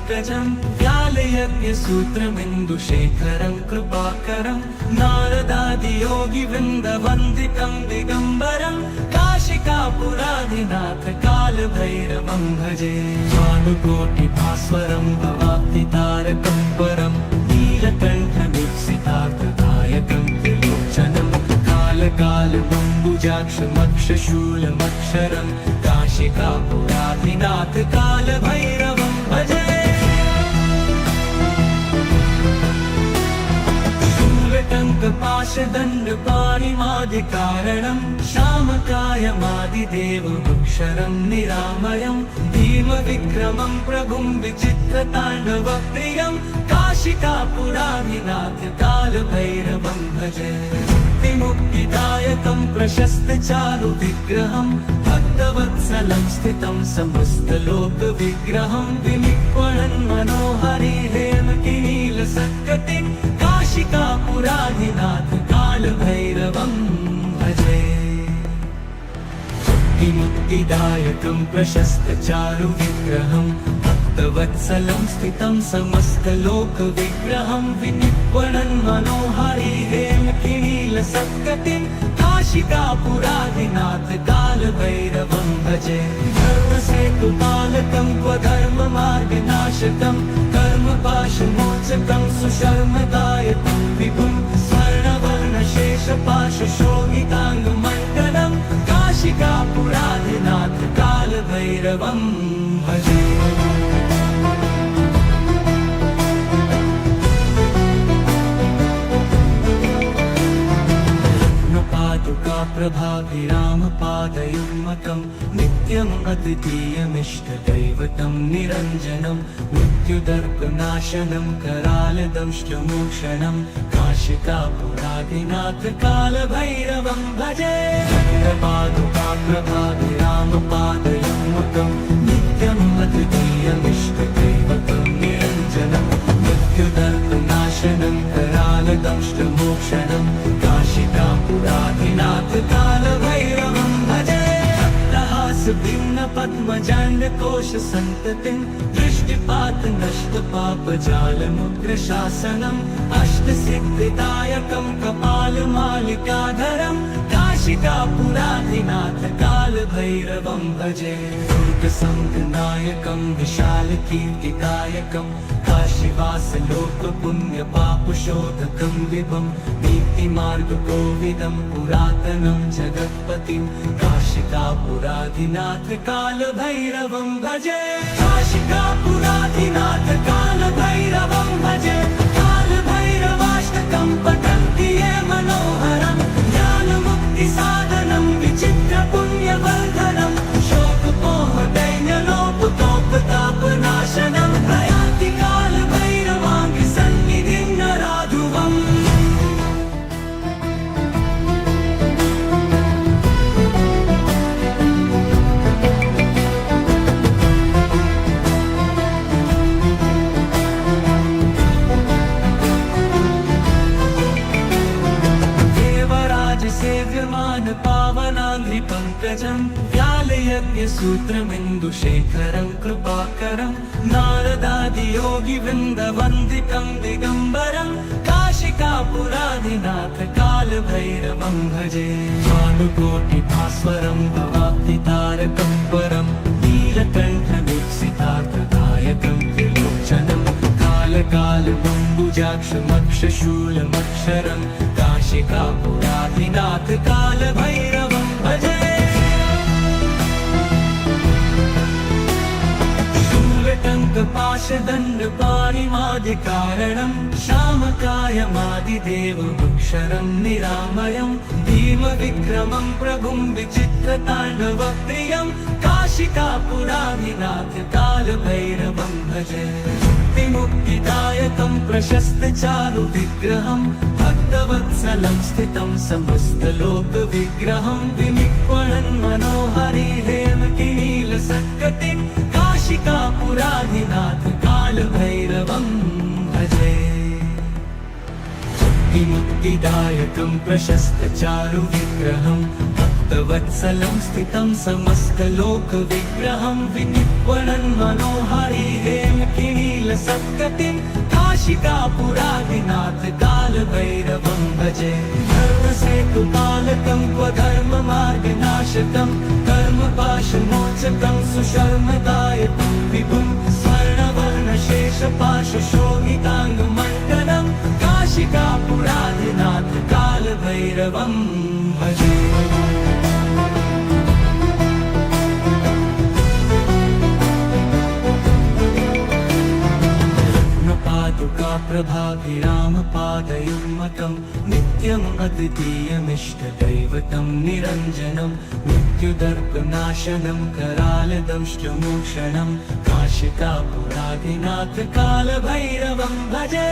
पङ्कजं व्यालयज्ञसूत्रमिन्दुशेखरं कृपाकरं नारदादियोगिवृन्दवन्दितं दिगम्बरं काशिकापुराधिनाथ कालभैरवं भजे भानुकोटिभास्वरं भवाब्धितारकं परं नीलकण्ठमीप्सितार्थदायकं त्रिलोचनं कालकालमम्बुजाक्षमक्षशूलमक्षरं काशिकापुराधिनाथ कालभैरवं भजे शूलटङ्कपाशदण्डपाणिमादिकारणं श्यामकायमादिदेवमक्षरं निरामयं भीमविक्रमं प्रभुं विचित्रताण्डवप्रियं काशिकापुराधिनाथ कालभैरवं भजे मुक्तिदायकं प्रशस्तचारुविग्रहं भक्तवत्सलं स्थितं समस्तलोकविग्रहं विनिक्वणन् मनोहरि हेमकिनीलसत्कटिं काशिकापुराधिनाथ कालभैरवं भजे मुक्तिदायकं प्रशस्तचारुविग्रहं भक्तवत्सलं स्थितं समस्तलोकविग्रहं विनिक्वणन् मनोहरि हेमकिनीलसत्कटिं काशिकापुराधिनाथ कालभैरवं भजे धर्मसेतुपालकं स्वधर्ममार्गनाशकं कर्मपाशमोचकं सुशर्मदायकं विभुं स्वर्णवर्णशेषपाशशोभिताङ्गमण्डलं काशिकापुराधिनाथ कालभैरवं भजे प्रभाभिरामपादयुग्मकं नित्यम् अद्वितीयमिष्टदैवतं निरञ्जनं मृत्युदर्पनाशनं करालदंष्टमोक्षणं काशिकापुराधिनाथ कालभैरवं भजे प्रभाभिरामपादयुग्मकं नित्यम् अद्वितीयमिष्टदैवतं निरञ्जनं मृत्युदर्पनाशनं करालदंष्टमोक्षणं काशिकापुराधिनाथ कालभैरवं भजे भिन्नपद्मजाण्डकोशसन्ततिं दृष्टिपातनष्टपापजालमुग्रशासनम् अष्टसिद्धिदायकं कपालमालिकाधरं काशिकापुराधिनाथ कालभैरवं भजे दुर्गसङ्गनायकं विशालकीर्तिदायकं काशीवासलोकपुण्यपापशोधकं विभं नीतिमार्गकोविदं पुरातनं जगत्पतिं काशिकापुराधिनाथ कालभैरवं भजे काशिकापुराधिनाथ कालभैरवं भजे कालभैरवाष्टकं पठन्ति ये मनोहरं ज्ञानमुक्तिसाधनं विचित्रपुण्यवर्धनं शोकपोहदैन्यलोपतोपतापनाशनं प्रयाति कालभैरवाङ्घ्रिसन्निधिं नराधुवम् पावनाङ्घ्रिपङ्कजं व्यालयज्ञसूत्रमिन्दुशेखरं कृपाकरं नारदादियोगिवृन्दवन्दितं दिगम्बरं काशिकापुराधिनाथ कालभैरवं भजे भानुकोटिभास्वरं भवाब्धितारकं परं नीलकण्ठमीप्सितार्थदायकं त्रिलोचनं कालकालमम्बुजाक्षमक्षशूलमक्षरं काशिकापुराधिनाथ कालभैरवं भजे शूलटङ्कपाशदण्डपाणिमादिकारणं श्यामकायमादिदेवमक्षरं निरामयं भीमविक्रमं प्रभुं विचित्रताण्डवप्रियं काशिकापुराधिनाथ कालभैरवं भजे मुक्तिदायकं प्रशस्तचारुविग्रहं भक्तवत्सलं स्थितं समस्तलोकविग्रहं विनिक्वणन् मनोहरि हेमकिनीलसत्कटिं काशिकापुराधिनाथ कालभैरवं भजे मुक्तिदायकं प्रशस्तचारुविग्रहं भक्तवत्सलं स्थितं समस्तलोकविग्रहं विनिक्वणन् मनोहरि हेमकिनील नीलसत्कटिं काशिकापुरादिनाथ कालभैरवं भजे धर्मसेतुपालकं स्वधर्ममार्गनाशकं कर्मपाशमोचकं सुशर्मदायकं विभुं स्वर्णवर्णशेषपाशशोभिताङ्गमण्डलं काशिकापुरादिनाथ कालभैरवं भजे प्रभाभिरामपादयुग्मकं नित्यम् अद्वितीयमिष्टदैवतं निरञ्जनं मृत्युदर्पनाशनं करालदंष्टमोक्षणं काशिकापुरादिनाथ कालभैरवं भजे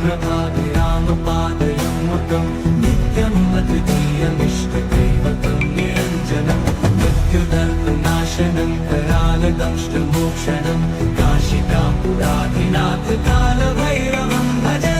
प्रभाभिरामपादयुग्मकं नित्यम् अद्वितीयमिष्टदैवतं निरञ्जनं मृत्युदर्पनाशनं करालदंष्टमोक्षणं काशिकापुरादिनाथ कालभैरवं भजे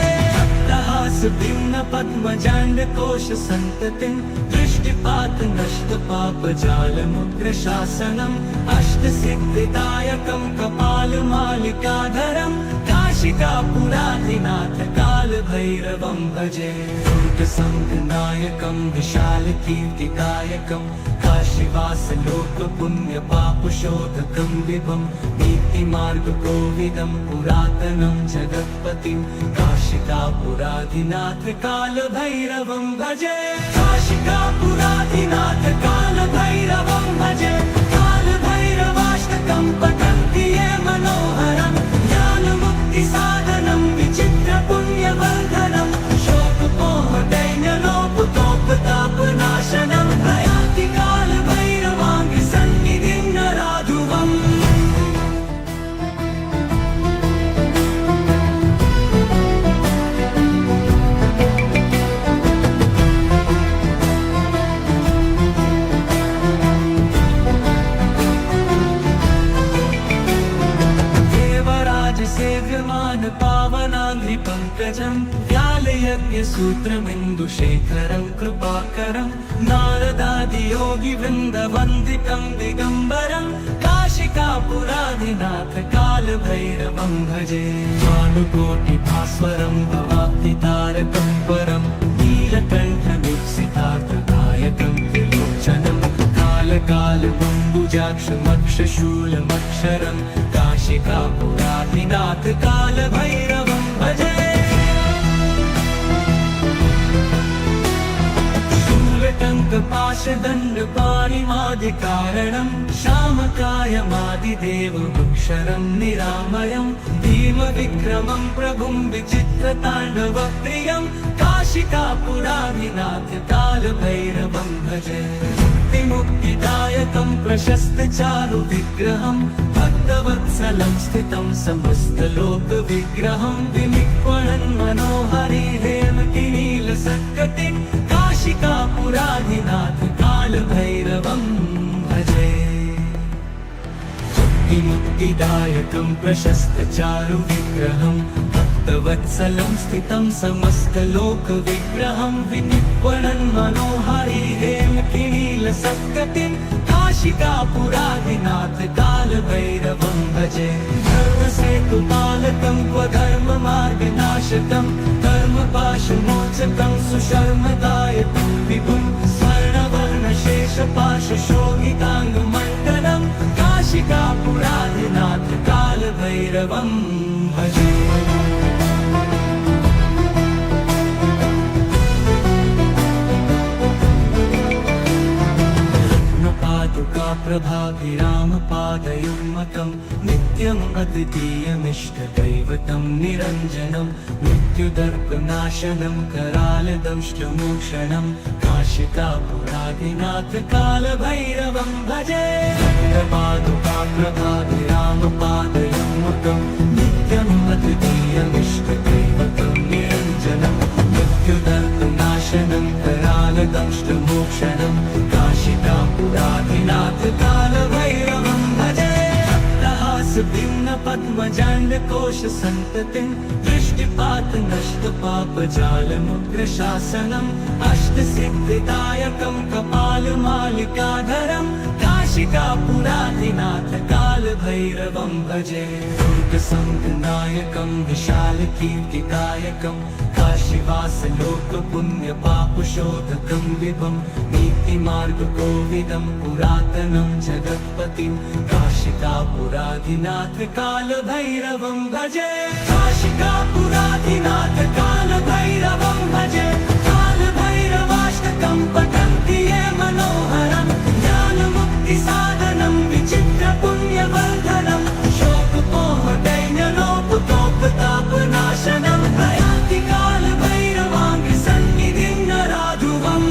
भिन्न पद्मजाण्डकोश सन्ततिं दृष्टिपात नष्ट पापजालमुग्रशासनम् अष्टसिद्धिदायकं कपालमालिकाधरं काशिकापुरादिनाथ कालभैरवं भजे दुर्गसङ्घनायकं विशालकीर्तिदायकं काशीवासलोकपुण्यपापशोधकं विभं नीतिमार्गकोविदं पुरातनं जगत्पतिं काशिकापुरादिनाथ कालभैरवं भजे काशिकापुरादिनाथ कालभैरवं भजे कालभैरवाष्टकं पठन्ति ये मनोहरं ज्ञानमुक्तिसाधनं विचित्रपुण्यवर्धनं शोकमोहदैन्यलोपतोपतापनाशनं प्रयान्ति कालभैरवाङ्गसन्निधिं नराधुवम् सेव्यमान पावनाङ्घ्रिपङ्कजं व्यालयज्ञसूत्रमिन्दुशेखरं कृपाकरं नारदादियोगिवृन्दवन्दितं दिगम्बरं काशिकापुरादिनाथ कालभैरवं भजे भानुकोटिभास्वरं भवाब्धितारकं परं नीलकण्ठमीप्सितार्थदायकं त्रिलोचनं कालकालबम्बुजाक्षमक्षशूलमक्षरं काशिकापुरादिनाथ कालभैरवं भजे शूलटङ्कपाशदण्डपाणिमादिकारणं श्यामकायमादिदेवमक्षरं निरामयं भीमविक्रमं प्रभुं विचित्रताण्डवप्रियं काशिकापुरादिनाथ कालभैरवं भजे मुक्तिदायकं प्रशस्तचारुविग्रहं भक्तवत्सलं स्थितं समस्तलोकविग्रहं विनिक्वणन् मनोहरि हेमकिनीलसत्कटिं काशिकापुरादिनाथ कालभैरवं भजे मुक्तिदायकं प्रशस्तचारुविग्रहं भक्तवत्सलं स्थितं समस्तलोकविग्रहं विनिक्वणन् मनोहरि हेमकिनीलसत्कटिं काशिकापुरादिनाथ कालभैरवं भजे धर्मसेतुपालकं स्वधर्ममार्गनाशकं कर्मपाशमोचकं सुशर्मदायकं विभुं स्वर्णवर्णशेषपाशशोभिताङ्गमण्डलं काशिकापुरादिनाथ कालभैरवं भजे प्रभाभिरामपादयुग्मकं नित्यम् अद्वितीयमिष्टदैवतं निरञ्जनं मृत्युदर्पनाशनं करालदंष्टमोक्षणं काशिकापुरादिनाथ कालभैरवं भजे प्रभाभिरामपादयुग्मकं नित्यम् अद्वितीयमिष्टदैवतं निरञ्जनं मृत्युदर्पनाशनं करालदंष्टमोक्षणं काशिकापुरादिनाथ कालभैरवं भजे भिन्न पद्मजाण्डकोश सन्ततिं दृष्टिपात नष्ट पापजालमुग्रशासनम् अष्टसिद्धिदायकं कपालमालिकाधरं काशिकापुराधिनाथ कालभैरवं भजे दुर्गसङ्घनायकं विशालकीर्तिकायकं काशीवासलोकपुण्यपापशोधकं विभं नीतिमार्गकोविदं पुरातनं जगत्पतिं काशिकापुराधिनाथ कालभैरवं भजे काशिकापुराधिनाथ कालभैरवं भजे कालभैरवाष्टकं पठन्ति ये मनोहरं ज्ञानमुक्तिसाधनं विचित्रपुण्यवर्धनं शोकमोहदैन्यलोपतोपतापनाशनं प्रयान्ति कालभैरवाङ्घ्रिसन्निधिं नराधुवम्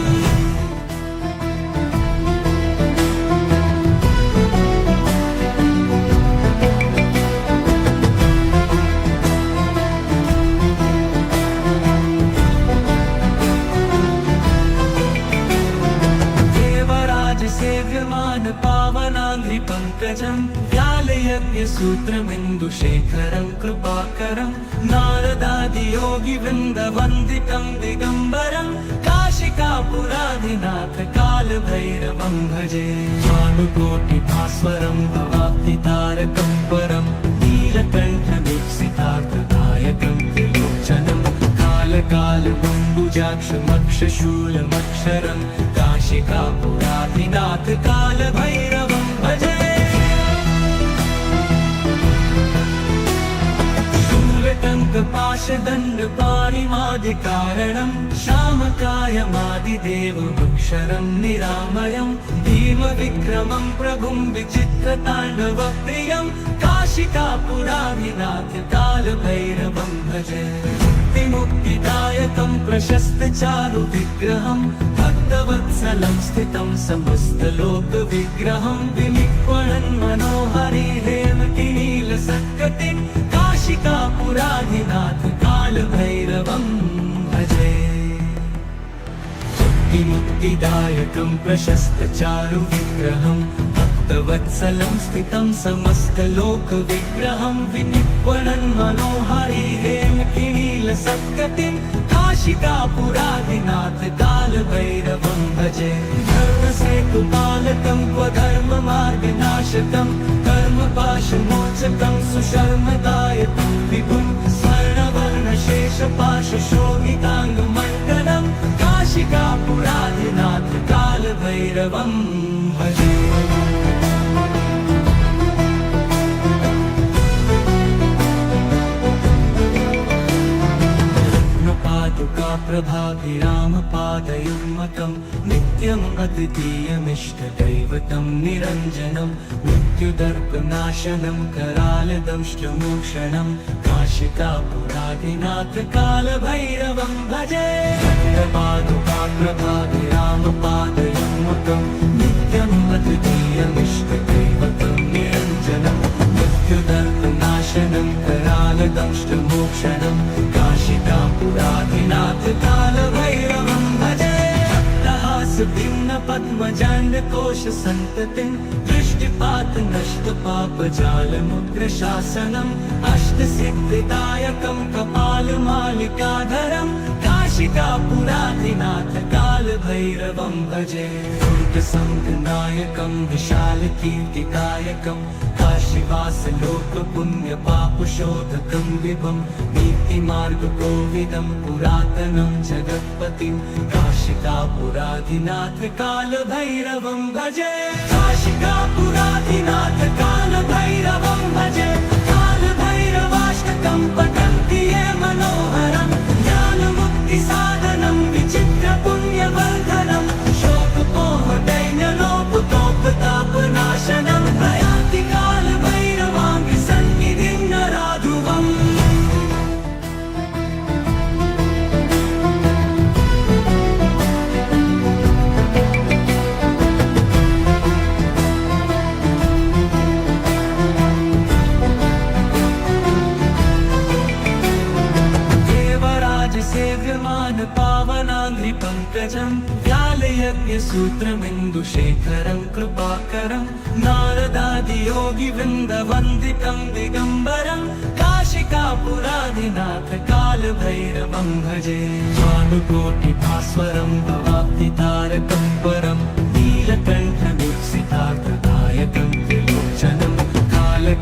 सेव्यमान पावनाङ्घ्रिपङ्कजं व्यालयज्ञसूत्रमिन्दुशेखरं कृपाकरं नारदादियोगिवृन्दवन्दितं दिगम्बरं काशिकापुराधिनाथ कालभैरवं भजे भानुकोटिभास्वरं भवाब्धितारकं परं नीलकण्ठमीप्सितार्थदायकं त्रिलोचनं कालकालबम्बुजाक्षमक्षशूलमक्षरं काशिकापुराधिनाथ कालभैरवं भजे शूलटङ्कपाशदण्डपाणिमादिकारणं श्यामकायमादिदेवमक्षरं निरामयं भीमविक्रमं प्रभुं विचित्रताण्डवप्रियं काशिकापुराधिनाथ कालभैरवं भजे मुक्तिदायकं प्रशस्तचारुविग्रहं भक्तवत्सलं स्थितं समस्तलोकविग्रहं विनिक्वणन् मनोहरि हेमकिनीलसत्कटिं काशिकापुराधिनाथ कालभैरवं भजे मुक्तिदायकं प्रशस्तचारुविग्रहं भक्तवत्सलं स्थितं समस्तलोकविग्रहं विनिक्वणन् मनोहरि हेमकिनीलसत्कटिं काशिकापुराधिनाथ कालभैरवं भजे धर्मसेतुपालकं स्वधर्ममार्गनाशकं कर्मपाशमोचकं सुशर्मदायकं विभुं स्वर्णवर्णशेषपाशशोभिताङ्गमण्डलं काशिकापुराधिनाथ कालभैरवं भजे प्रभाभिरामपादयुग्मकं नित्यम् अद्वितीयमिष्टदैवतं निरञ्जनं मृत्युदर्पनाशनं करालदंष्टमोक्षणं काशिकापुराधिनाथ कालभैरवं भजे प्रभाभिरामपादयुग्मकं नित्यम् अद्वितीयमिष्टदैवतं निरञ्जनं मृत्युदर्पनाशनं करालदंष्टमोक्षणं काशिकापुराधिनाथ कालभैरवं भजे भिन्नपद्मजाण्डकोशसन्ततिं दृष्टिपातनष्टपापजालमुग्रशासनम् अष्टसिद्धिदायकं कपालमालिकाधरं काशिकापुराधिनाथ कालभैरवं भजे दुर्गसङ्घनायकं विशालकीर्तिकायकं काशीवासलोकपुण्यपापशोधकं विभं नीतिमार्गकोविदं पुरातनं जगत्पतिं काशिकापुराधिनाथ कालभैरवं भजे काशिकापुराधिनाथ कालभैरवं भजे कालभैरवाष्टकं पठन्ति ये मनोहरं ज्ञानमुक्तिसाधनं विचित्रपुण्यवर्धनं शोकमोहदैन्यलोपतोपतापनाशनं प्रयान्ति कालभैरवाङ्घ्रिसन्निधिं नराधुवम् सेव्यमान पावनाङ्घ्रिपङ्कजं व्यालयज्ञसूत्रमिन्दुशेखरं कृपाकरं नारदादियोगिवृन्दवन्दितं दिगम्बरं काशिकापुराधिनाथ कालभैरवं भजे भानुकोटिभास्वरं भवाब्धितारकं परं नीलकण्ठमीप्सितार्थदायकं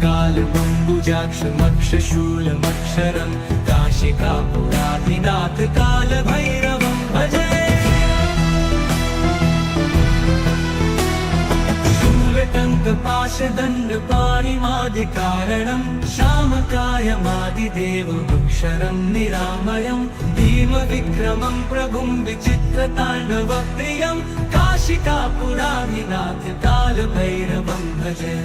कालकालबम्बुजाक्षमक्षशूलमक्षरं काशिकापुराधिनाथ कालभैरवं भजे शूलटङ्कपाशदण्डपाणिमादिकारणं श्यामकायमादिदेवमक्षरं निरामयं भीमविक्रमं प्रभुं विचित्रताण्डवप्रियं काशिकापुराधिनाथ कालभैरवं भजे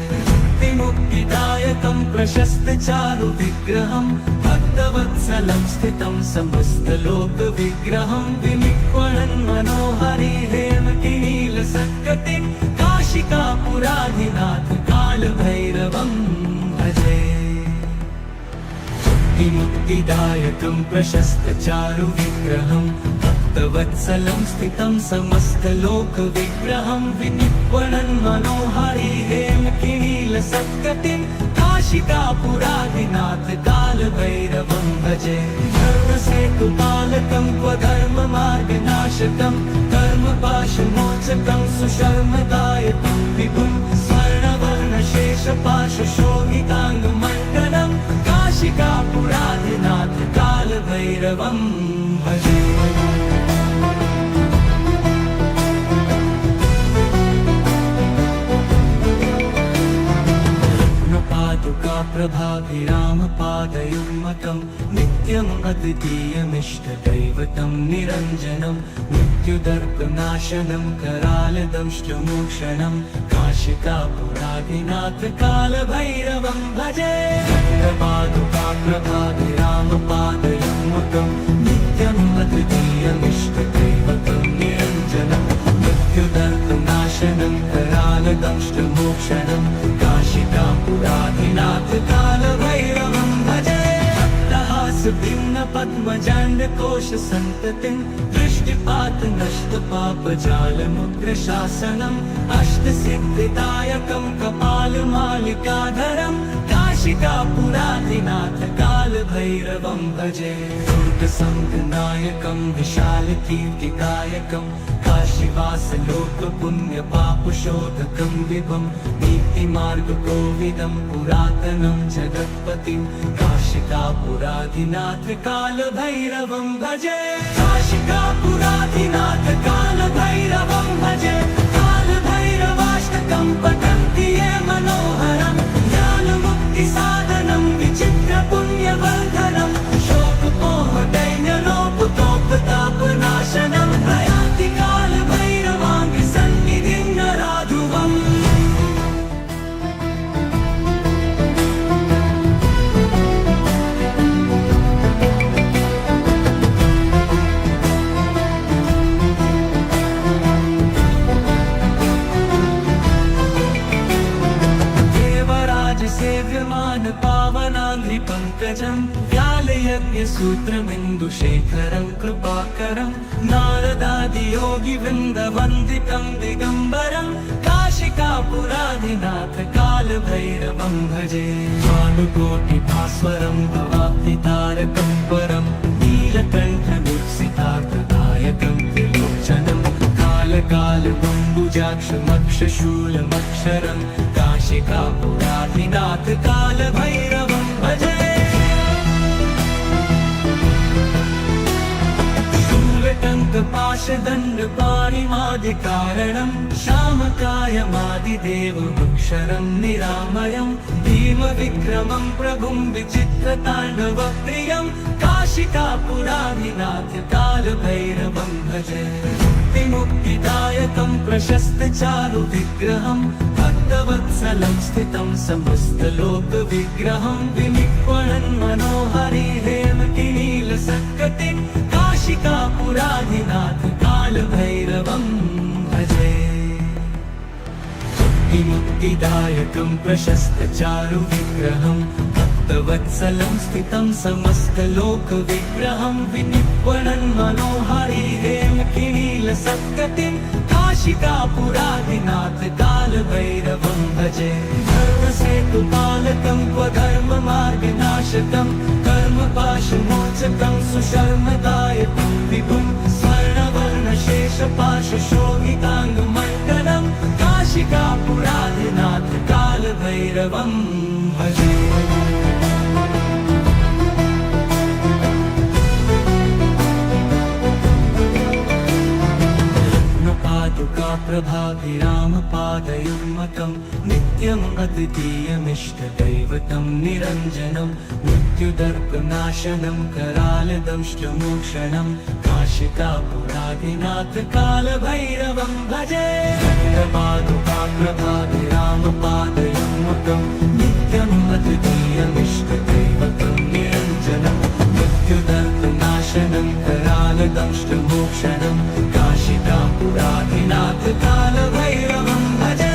मुक्तिदायकं प्रशस्तचारुविग्रहं भक्तवत्सलं स्थितं समस्तलोकविग्रहं विनिक्वणन् मनोहरि हेमकिनीलसत्कटिं काशिकापुराधिनाथ कालभैरवं भजे मुक्तिदायकं प्रशस्तचारुविग्रहं भक्तवत्सलं स्थितं समस्तलोकविग्रहं विनिक्वणन् मनोहरि हेमकिनीलसत्कटिं काशिकापुराधिनाथ कालभैरवं भजे धर्मसेतुपालकं स्वधर्ममार्गनाशकं कर्मपाशमोचकं सुशर्मदायकं विभुं स्वर्णवर्णशेषपाशशोभिताङ्गमण्डलं काशिकापुराधिनाथ कालभैरवं भजे प्रभाभिरामपादयुग्मकं नित्यम् अद्वितीयमिष्टदैवतं निरञ्जनं मृत्युदर्पनाशनं करालदंष्टमोक्षणं काशिकापुराधिनाथ कालभैरवं भजे प्रभाभिरामपादयुग्मकं नित्यम् अद्वितीयमिष्टदैवतं निरञ्जनं मृत्युदर्पनाशनं करालदंष्टमोक्षणं काशिकापुराधिनाथ कालभैरवं भजे भक्तहासभिन्नपद्मजाण्डकोशसन्ततिं दृष्टिपातनष्टपापजालमुग्रशासनम् अष्टसिद्धिदायकं कपालमालिकाधरं काशिकापुराधिनाथ कालभैरवं भजे दुर्गसङ्गनायकं विशालकीर्तिदायकं काशीवासलोकपुण्यपापशोधकं विभं नीतिमार्गकोविदं पुरातनं जगत्पतिं काशिकापुराधिनाथ कालभैरवं भजे काशिकापुराधिनाथ कालभैरवं भजे कालभैरवाष्टकं पठन्ति ये मनोहरं ज्ञानमुक्तिसाधनं विचित्रपुण्यवर्धनं शोकमोहदैन्यलोपतोपतापनाशनं प्रयान्ति कालभैरवाङ्गसन्निधिं नराधुवम् सेव्यमान पावनाङ्घ्रिपङ्कजं व्यालयज्ञसूत्रमिन्दुशेखरं कृपाकरं नारदादियोगिवृन्दवन्दितं दिगम्बरं काशिकापुराधिनाथ कालभैरवं भजे भानुकोटिभास्वरं भवाब्धितारकं परं नीलकण्ठमुत्सितार्थदायकं त्रिलोचनं कालकालबम्बुजाक्षमक्षशूलमक्षरं काशिकापुराधिनाथ कालभैरवं भजे शूलटङ्कपाशदण्डपाणिमादिकारणं श्यामकायमादिदेवमक्षरं निरामयं भीमविक्रमं प्रभुं विचित्रताण्डवप्रियं काशिकापुराधिनाथ कालभैरवं भजे मुक्तिदायकं प्रशस्तचारुविग्रहं भक्तवत्सलं स्थितं समस्तलोकविग्रहं विनिक्वणन् मनोहरि हेमकिनीलसत्कटिं काशिकापुराधिनाथ कालभैरवं भजे मुक्तिदायकं प्रशस्तचारुविग्रहं भक्तवत्सलं स्थितं समस्तलोकविग्रहं विनिक्वणन् मनोहरि हेमकिनीलसत्कटिं काशिकापुराधिनाथ कालभैरवं भजे धर्मसेतुपालकं स्वधर्ममार्गनाशकं कर्मपाशमोचकं सुशर्मदायकं विभुं स्वर्णवर्णशेषपाशशोभिताङ्गमण्डलं काशिकापुराधिनाथ कालभैरवं भजे कालभैरवोऽनुकाप्रभाभिरामपादयुग्मकं नित्यम् अद्वितीयमिष्टदैवतं निरञ्जनं मृत्युदर्पनाशनं करालदंष्टमोक्षणं काशिकापुराधिनाथ कालभैरवं भजे कालपादुकाप्रभाभिरामपादयुग्मकं नित्यम् अद्वितीयमिष्टदैवतं निरञ्जनं मृत्युदर्पनाशनं करालदंष्टमोक्षणं काशिकापुराधिनाथ कालभैरवं भजे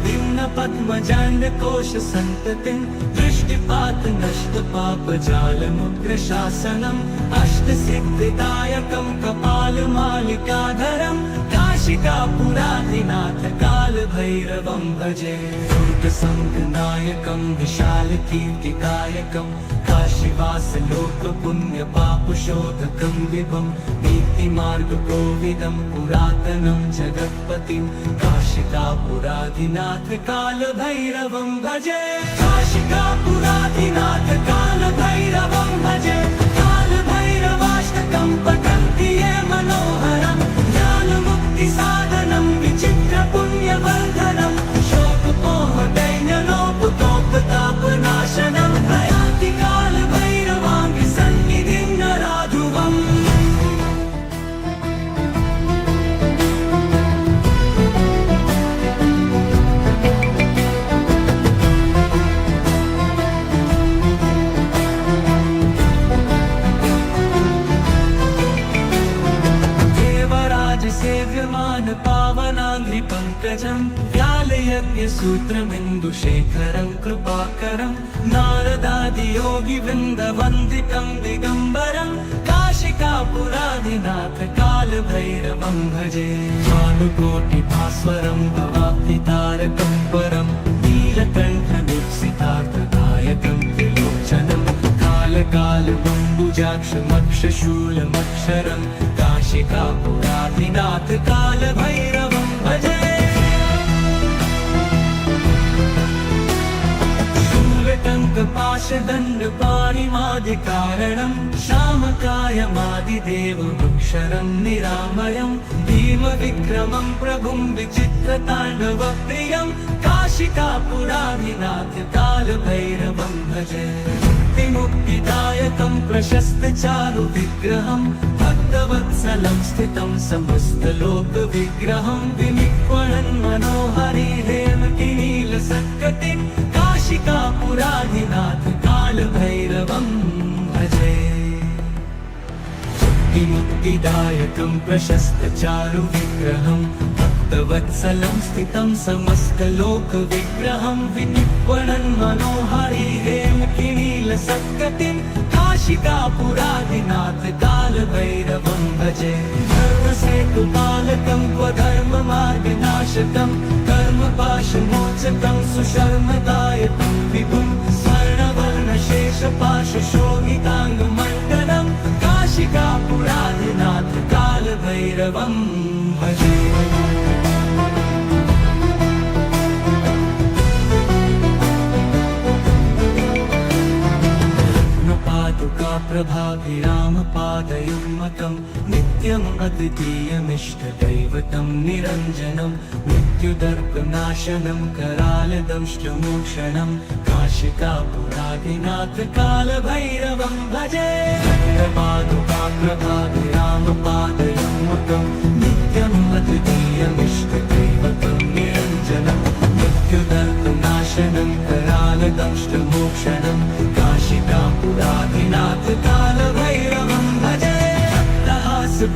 भिन्न पद्मजाण्डकोश सन्ततिं दृष्टिपात नष्ट पापजालमुग्रशासनम् अष्टसिद्धिदायकं कपालमालिकाधरं काशिकापुराधिनाथ कालभैरवं भजे दुर्गसङ्गनायकं विशालकीर्तिकायकं काशीवासलोकपुण्यपापशोधकं विभं नीतिमार्गकोविदं पुरातनं जगत्पतिं काशिकापुराधिनाथ कालभैरवं भजे काशिकापुराधिनाथ कालभैरवं भजे कालभैरवाष्टकं पठन्ति ये मनोहरं ज्ञानमुक्तिसाधनं विचित्रपुण्यवर्धनं शोकमोहदैन्यलोपतोपतापनाशनं प्रयान्ति कालभैरवाङ्घ्रिसन्निधिं नराधुवम् सेव्यमान पावनाङ्घ्रिपङ्कजं व्यालयज्ञसूत्रमिन्दुशेखरं कृपाकरं नारदादियोगिवृन्दवन्दितं दिगम्बरं काशिकापुराधिनाथ कालभैरवं भजे भानुकोटिभास्वरं भवाब्धितारकं परं नीलकण्ठदीप्सितार्थदायकं त्रिलोचनं कालकालबम्बुजाक्षमक्षशूलमक्षरं काशिकापुराधिनाथ कालभैरवं भजे शूलटङ्कपाशदण्डपाणिमादिकारणं श्यामकायमादिदेवमक्षरं निरामयं भीमविक्रमं प्रभुं विचित्रताण्डवप्रियं काशिकापुराधिनाथ कालभैरवं भजे मुक्तिदायकं प्रशस्तचारुविग्रहं भक्तवत्सलं स्थितं समस्तलोकविग्रहं विनिक्वणन् मनोहरि हेमकिनीलसत्कटिं काशिकापुराधिनाथ कालभैरवं भजे मुक्तिदायकं प्रशस्तचारुविग्रहं भक्तवत्सलं स्थितं समस्तलोकविग्रहं विनिक्वणन् मनोहरि हेमकिनीलसत्कटिं काशिकापुराधिनाथ कालभैरवं भजे धर्मसेतुपालकं स्वधर्ममार्गनाशकं कर्मपाशमोचकं सुशर्मदायकं विभुं स्वर्णवर्णशेषपाशशोभिताङ्गमण्डलं काशिकापुराधिनाथ कालभैरवं भजे प्रभाभिरामपादयुग्मकं नित्यम् अद्वितीयमिष्टदैवतं निरञ्जनं मृत्युदर्पनाशनं करालदंष्टमोक्षणं काशिकापुराधिनाथ कालभैरवं भजे प्रभाभिरामपादयुग्मकं नित्यम् अद्वितीयमिष्टदैवतं निरञ्जनं मृत्युदर्पनाशनं करालदंष्टमोक्षणं काशिकापुराधिनाथ कालभैरवं भजे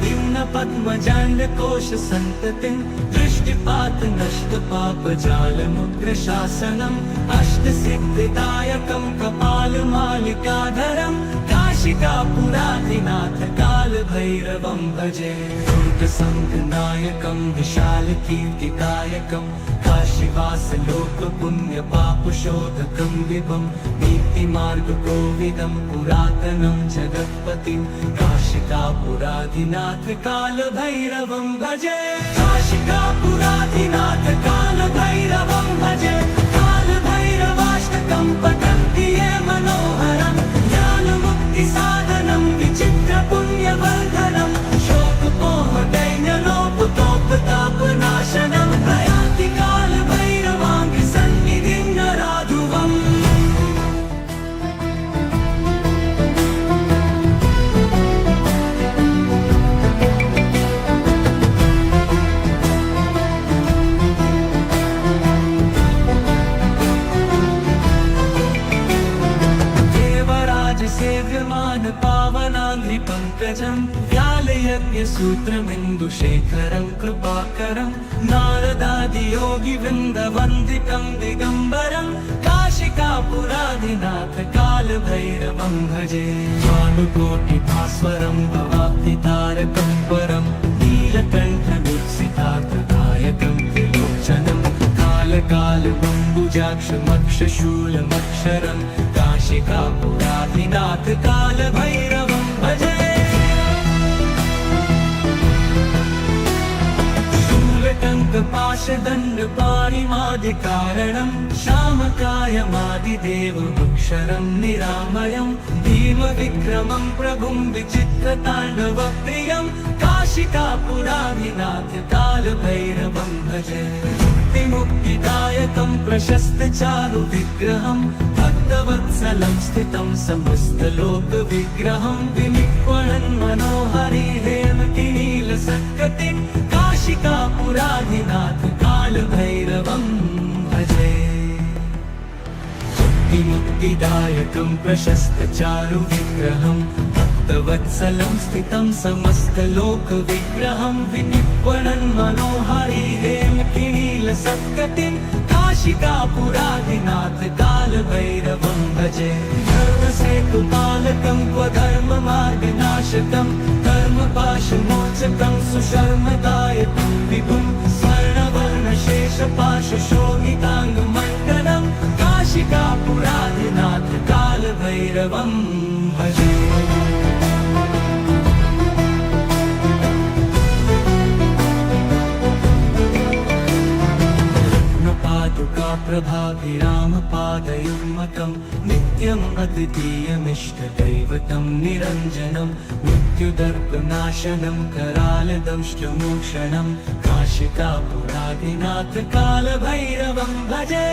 भिन्न पद्मजाण्डकोश सन्ततिं दृष्टिपात नष्ट पापजालमुग्रशासनम् अष्टसिद्धिदायकं कपालमालिकाधरं काशिकापुराधिनाथ कालभैरवं भजे दुर्गसङ्गनायकं विशालकीर्तिकायकं काशीवासलोकपुण्यपापशोधकं विभं नीतिमार्गकोविदं पुरातनं जगत्पतिं काशिकापुराधिनाथ कालभैरवं भजे काशिकापुराधिनाथ कालभैरवं भजे कालभैरवाष्टकं पठन्ति ये मनोहरं ज्ञानमुक्तिसाधनं विचित्रपुण्यवर्धनं शोकमोहदैन्यलोपतोपताप पङ्कजं व्यालयज्ञसूत्रमिन्दुशेखरं कृपाकरं नारदादियोगिवृन्दवन्दितं दिगम्बरं काशिकापुराधिनाथ कालभैरवं भजे भानुकोटिभास्वरं भवाब्धितारकं परं नीलकण्ठवीक्षितार्थदायकं त्रिलोचनं कालकालबम्बुजाक्षमक्षशूलमक्षरं काशिकापुराधिनाथ कालभैरवं भजे शूलटङ्कपाशदण्डपाणिमादिकारणं श्यामकायमादिदेवमक्षरं निरामयं भीमविक्रमं प्रभुं विचित्रताण्डवप्रियं काशिकापुराधिनाथ कालभैरवं भजे मुक्तिदायकं प्रशस्तचारुविग्रहं भक्तवत्सलं स्थितं समस्तलोकविग्रहं विनिक्वणन् मनोहरिहेमकिनीलसत्कटिं काशिकापुराधिनाथ कालभैरवं भजे मुक्तिदायकं प्रशस्तचारुविग्रहं भक्तवत्सलं स्थितं समस्तलोकविग्रहं विनिक्वणन् मनोहरिहेमकिनीलसत्कटिं काशिकापुराधिनाथ कालभैरवं भजे धर्मसेतुपालकं क्वधर्ममार्गनाशकं कर्मपाशमोचकं सुशर्मदायकं विभुं स्वर्णवर्णशेषपाशशोभिताङ्गमण्डनं काशिकापुराधिनाथ कालभैरवं भजे प्रभाभिरामपादयुग्मकं नित्यम् अद्वितीयमिष्टदैवतं निरञ्जनं मृत्युदर्पनाशनं करालदंष्टमोक्षणं काशिकापुराधिनाथ कालभैरवं भजे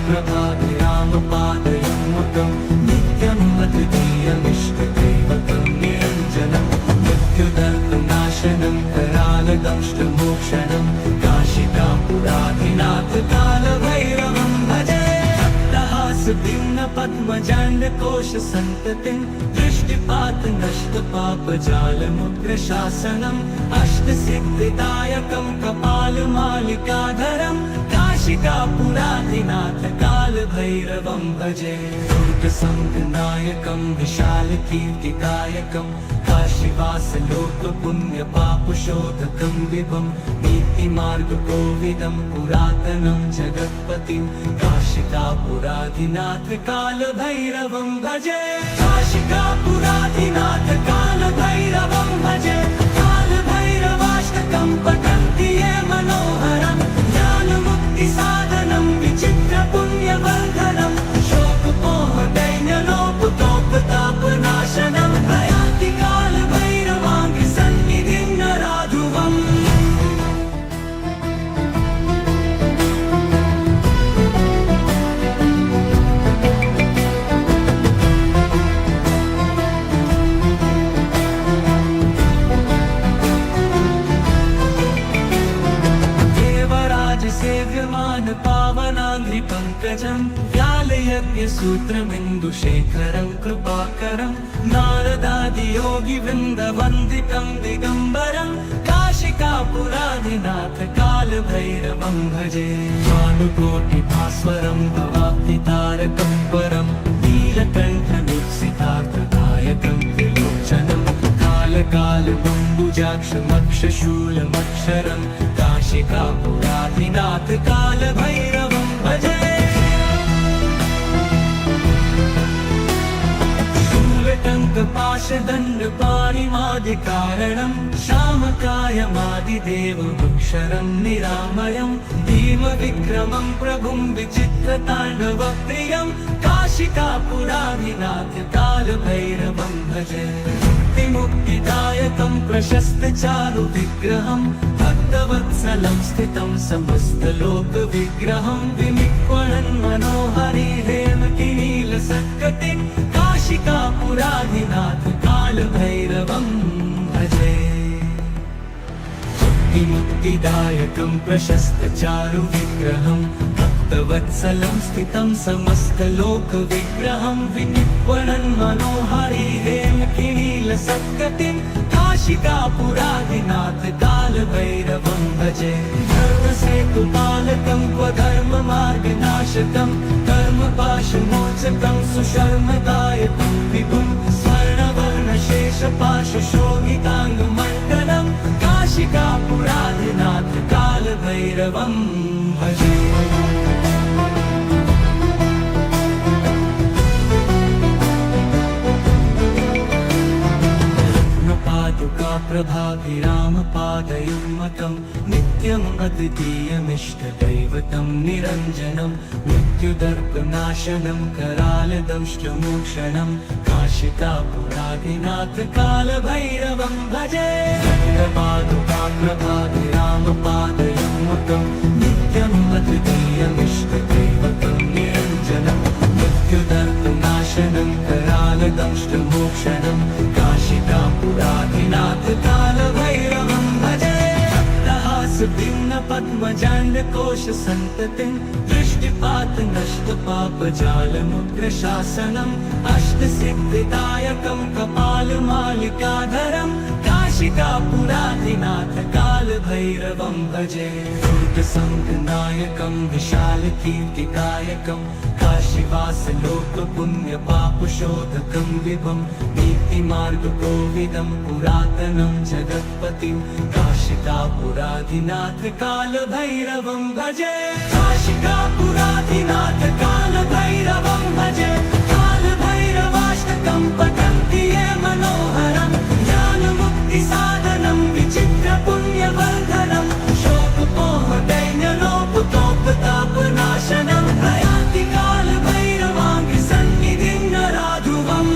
प्रभाभिरामपादयुग्मकं नित्यम् अद्वितीयमिष्टदैवतं निरञ्जनं मृत्युदर्पनाशनं करालदंष्टमोक्षणं काशिकापुराधिनाथ कालभैरवं भजे भक्तहासभिन्नपद्मजाण्डकोशसन्ततिं दृष्टिपातनष्टपापजालमुग्रशासनम् अष्टसिद्धिदायकं कपालमालिकाधरं काशिकापुराधिनाथ कालभैरवं भजे दुर्गसङ्गनायकं विशालकीर्तिदायकं काशीवासलोकपुण्यपापशोधकं विभं नीतिमार्गकोविदं पुरातनं जगत्पतिं काशिकापुराधिनाथ कालभैरवं भजे काशिकापुराधिनाथ कालभैरवं भजे कालभैरवाष्टकं पठन्ति ये मनोहरं ज्ञानमुक्तिसाधनं विचित्रपुण्यवर्धनं शोकमोहदैन्यलोपतोपतापनाशनं प्रयान्ति कालभैरवाङ्घ्रिसन्निधिं नराधुवम् सेव्यमान पावनाङ्घ्रिपङ्कजं व्यालयज्ञसूत्रमिन्दुशेखरं कृपाकरं नारदादियोगिवृन्दवन्दितं दिगम्बरं काशिकापुराधिनाथ कालभैरवं भजे भानुकोटिभास्वरं भवाब्धितारकं परं नीलकण्ठवीक्षितार्थदायकं त्रिलोचनं कालकालबम्बुजाक्षमक्षशूलमक्षरं काशिकापुराधिनाथ कालभैरवं भजे शूलटङ्कपाशदण्डपाणिमादिकारणं श्यामकायमादिदेवमक्षरं निरामयं भीमविक्रमं प्रभुं विचित्रताण्डवप्रियं काशिकापुराधिनाथ कालभैरवं भजे मुक्तिदायकं प्रशस्तचारुविग्रहं भक्तवत्सलं स्थितं समस्तलोकविग्रहं विनिक्वणन् मनोहरिहेमकिनीलसत्कटिं काशिकापुराधिनाथ कालभैरवं भजे मुक्तिदायकं प्रशस्तचारुविग्रहं भक्तवत्सलं स्थितं समस्तलोकविग्रहं विनिक्वणन् मनोहरिहेमकिनीलसत्कटिं नीलसत्कटिं काशिकापुराधिनाथ कालभैरवं भजे धर्मसेतुपालकं क्व धर्ममार्गनाशकं कर्मपाशमोचकं सुशर्मदायकं विभुं स्वर्णवर्णशेषपाशशोभिताङ्गमण्डलं काशिकापुराधिनाथ कालभैरवं भजे प्रभाभिरामपादयुग्मकं नित्यम् अद्वितीयमिष्टदैवतं निरञ्जनं मृत्युदर्पनाशनं करालदंष्टमोक्षणं काशिकापुराधिनाथ कालभैरवं भजे प्रभाभिरामपादयुग्मकं नित्यम् अद्वितीयमिष्टदैवतं निरञ्जनं मृत्युदर्पनाशनं करालदंष्टमोक्षणं काशिकापुराधिनाथ कालभैरवं भजे पद्मजाण्डकोशसन्ततिं दृष्टिपातनष्टपापजालमुग्रशासनम् अष्टसिद्धिदायकं कपालमालिकाधरं काशिकापुराधिनाथ कालभैरवं भजे दुर्गसङ्गनायकं विशालकीर्तिदायकं काशीवासलोकपुण्यपापशोधकं विभं नीतिमार्गकोविदं पुरातनं जगत्पतिं काशिकापुराधिनाथ कालभैरवं भजे काशिकापुराधिनाथ कालभैरवं भजे कालभैरवाष्टकं पठन्ति ये मनोहरं ज्ञानमुक्तिसाधनं विचित्रपुण्यवर्धनं शोकपोहदैन्यलोपतोपतापनाशनं प्रयान्ति कालभैरवाङ्घ्रिसन्निधिं नराधुवम्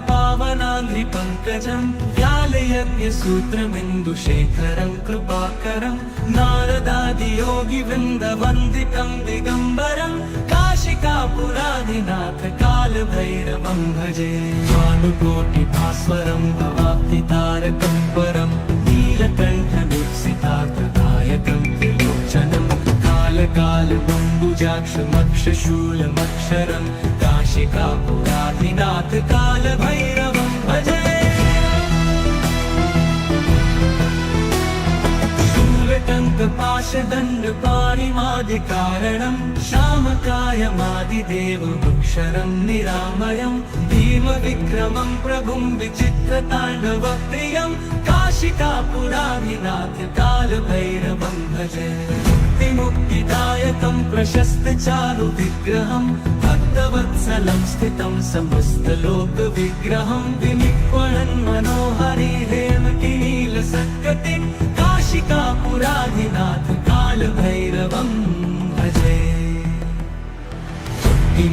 पावनाङ्घ्रिपङ्कजं व्यालयज्ञसूत्रमिन्दुशेखरं कृपाकरं नारदादियोगिवृन्दवन्दितं दिगम्बरं काशिकापुराधिनाथ कालभैरवं भजे भानुकोटिभास्वरं भवाब्धितारकं परं नीलकण्ठमीप्सितार्थदायकं त्रिलोचनं कालकालबम्बुजाक्षमक्षशूलमक्षरं काशिकापुराधिनाथ कालभैरवं भजे शूलटङ्कपाशदण्डपाणिमादिकारणं श्यामकायमादिदेवमुक्षरं निरामयं भीमविक्रमं प्रभुं विचित्रताण्डवप्रियं काशिकापुराधिनाथ कालभैरवं भजे मुक्तिदायकं प्रशस्तचारुविग्रहं भक्तवत्सलं स्थितं समस्तलोकविग्रहं विनिक्वणन् मनोहरि हेमकिनीलसत्कटिं काशिकापुराधिनाथ कालभैरवं भजे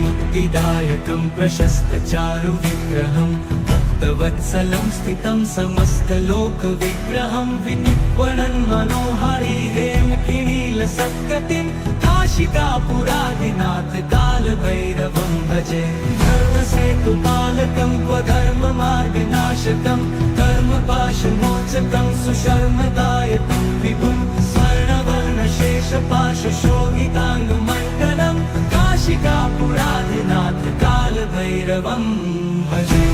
मुक्तिदायकं प्रशस्तचारुविग्रहं भक्तवत्सलं स्थितं समस्तलोकविग्रहं विनिक्वणन् मनोहरि हेमकिनीलसत्कटिं काशिकापुराधिनाथ कालभैरवं भजे धर्मसेतुपालकं क्व धर्ममार्गनाशकं कर्मपाशमोचकं सुशर्मदायकं विभुं स्वर्णवर्णशेषपाशशोभिताङ्गमण्डलं काशिकापुराधिनाथ कालभैरवं भजे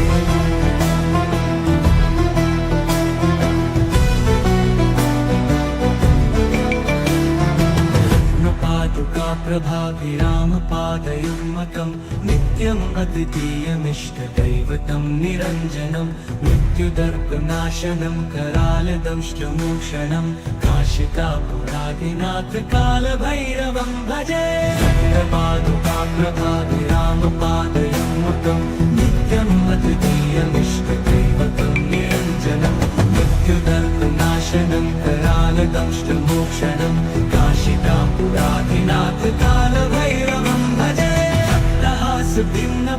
प्रभाभिरामपादयुग्मकं नित्यम् अद्वितीयमिष्टदैवतं निरञ्जनं मृत्युदर्पनाशनं करालदंष्टमोक्षणं काशिकापुराधिनाथ कालभैरवं भजे प्रभाभिरामपादयुग्मकं नित्यम् अद्वितीयमिष्टदैवतं निरञ्जनं मृत्युदर्पनाशनं करालदंष्टमोक्षणं काशिकापुराधिनाथ कालभैरवं भजे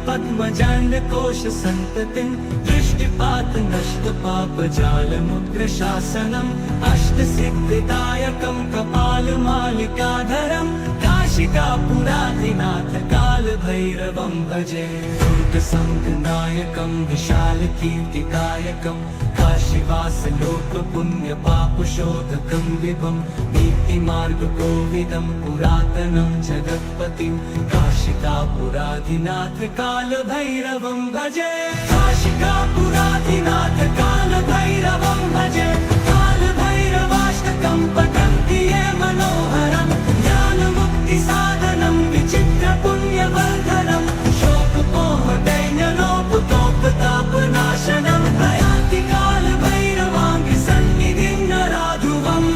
पद्मजाण्डकोशसन्ततिं दृष्टिपातनष्टपापजालमुग्रशासनम् अष्टसिद्धिदायकं कपालमालिकाधरं काशिकापुराधिनाथ कालभैरवं भजे दुर्गसङ्घनायकं विशालकीर्तिकायकं काशीवासलोकपुण्यपापशोधकं विभं नीतिमार्गकोविदं पुरातनं जगत्पतिं काशिकापुराधिनाथ कालभैरवं भजे काशिकापुराधिनाथ कालभैरवं भजे कालभैरवाष्टकं पठन्ति ये मनोहरं ज्ञानमुक्तिसाधनं विचित्रपुण्यवर्धनं शोकपोहदैन्यलोपतोपतापनाशनं प्रयाति कालभैरवाङ्घ्रिसन्निधिं नराधुवम्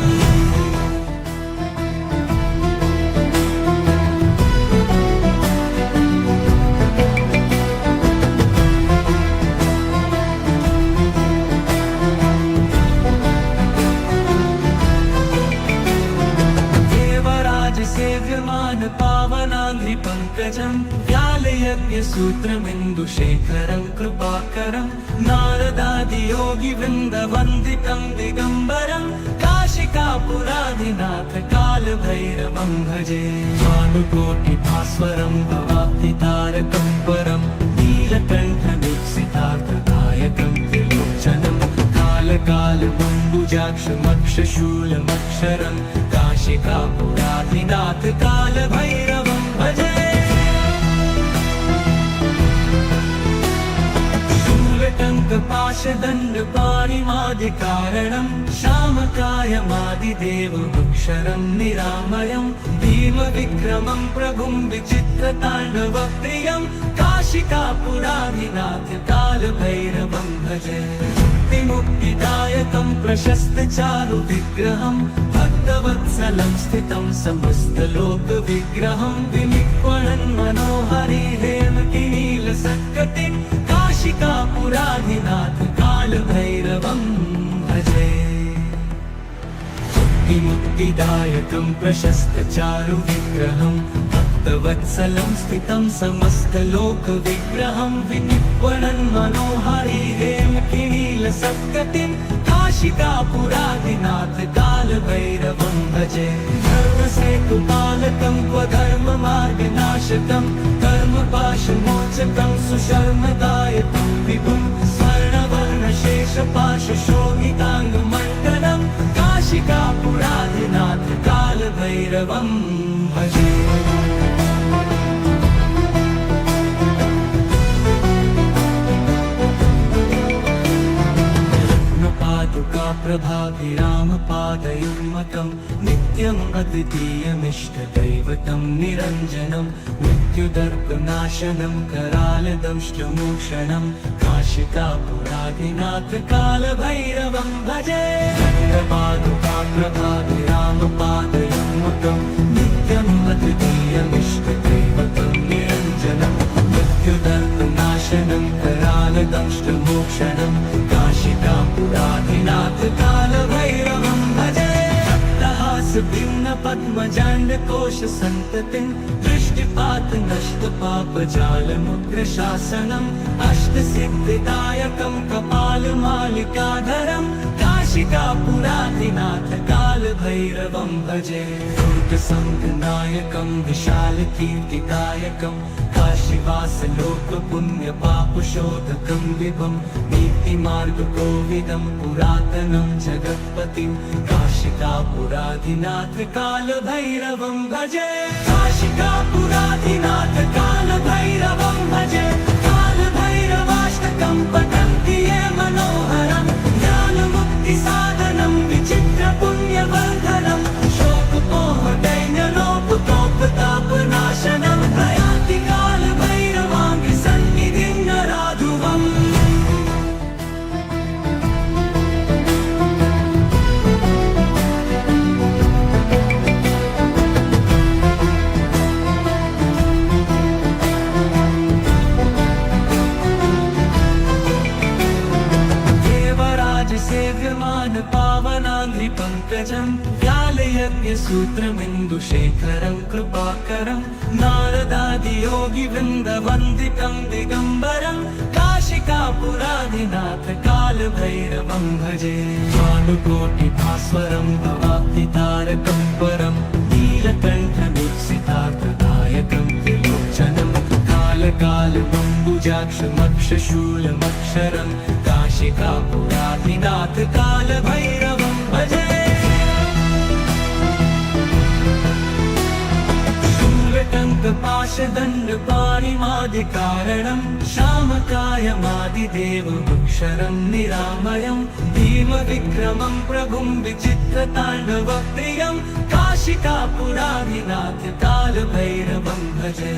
सेव्यमान पावनाङ्घ्रिपङ्कजं व्यालयज्ञसूत्रमिन्दुशेखरं कृपाकरं नारदादियोगिवृन्दवन्दितं दिगम्बरं काशिकापुराधिनाथ कालभैरवं भजे भानुकोटिभास्वरं भवाब्धितारकं परं नीलकण्ठदीप्सितार्थदायकं त्रिलोचनं कालकालबम्बुजाक्षमक्षशूलमक्षरं काशिकापुराधिनाथ कालभैरवं भजे शूलटङ्कपाशदण्डपाणिमादिकारणं श्यामकायमादिदेवमक्षरं निरामयं भीमविक्रमं प्रभुं विचित्रताण्डवप्रियं काशिकापुराधिनाथ कालभैरवं भजे मुक्तिदायकं प्रशस्तचारुविग्रहं भक्तवत्सलं स्थितं समस्तलोकविग्रहं विनिक्वणन् मनोहरिहेमकिनीलसत्कटिं काशिकापुराधिनाथ कालभैरवं भजे मुक्तिदायकं प्रशस्तचारुविग्रहं भक्तवत्सलं स्थितं समस्तलोकविग्रहं विनिक्वणन् मनोहरिहेमकिनीलसत्कटिं काशिकापुराधिनाथ कालभैरवं भजे धर्मसेतुपालकं स्वधर्ममार्गनाशकं कर्मपाशमोचकं सुशर्मदायकं विभुं स्वर्णवर्णशेषपाशशोभिताङ्गमण्डलं काशिकापुराधिनाथ कालभैरवं भजे प्रभाभिरामपादयुग्मकं नित्यम् अद्वितीयमिष्टदैवतं निरञ्जनं मृत्युदर्पनाशनं करालदंष्टमोक्षणं काशिकापुराधिनाथ कालभैरवं भजे प्रभाभिरामपादयुग्मकं नित्यम् अद्वितीयमिष्टदैवतं निरञ्जनं मृत्युदर्पनाशनं करालदंष्टमोक्षणं काशिकापुराधिनाथ कालभैरवं भजे भिन्नपद्मजाण्डकोशसन्ततिं दृष्टिपातनष्टपापजालमुग्रशासनम् अष्टसिद्धिदायकं कपालमालिकाधरं काशिकापुराधिनाथ कालभैरवं भजे दुर्गसङ्घनायकं विशालकीर्तिकायकं काशीवासलोकपुण्यपापशोधकं विभं नीतिमार्गकोविदं पुरातनं जगत्पतिं काशिकापुराधिनाथ कालभैरवं भजे काशिकापुराधिनाथ कालभैरवं भजे कालभैरवाष्टकं पठन्ति ये मनोहरं ज्ञानमुक्तिसाधनं विचित्रपुण्यवर्धनं शोकपोहदैन्यलोपतोपतापनाशनं प्रयाति कालभैरवाङ्घ्रिसन्निधिं नराधुवम् सेव्यमान पावनाङ्घ्रिपङ्कजं व्यालयज्ञसूत्रमिन्दुशेखरं कृपाकरं नारदादियोगिवृन्दवन्दितं दिगम्बरं काशिकापुराधिनाथ कालभैरवं भजे भानुकोटिभास्वरं भवाब्धितारकं परं नीलकण्ठदीप्सितार्थदायकं कालबम्बुजाक्षमक्षशूलमक्षरं काशिकापुराधिनाथ कालभैरवं भजे शूलटङ्कपाशदण्डपाणिमादिकारणं श्यामकायमादिदेवमक्षरं निरामयं भीमविक्रमं प्रभुं विचित्रताण्डवप्रियं काशिकापुराधिनाथ कालभैरवं भजे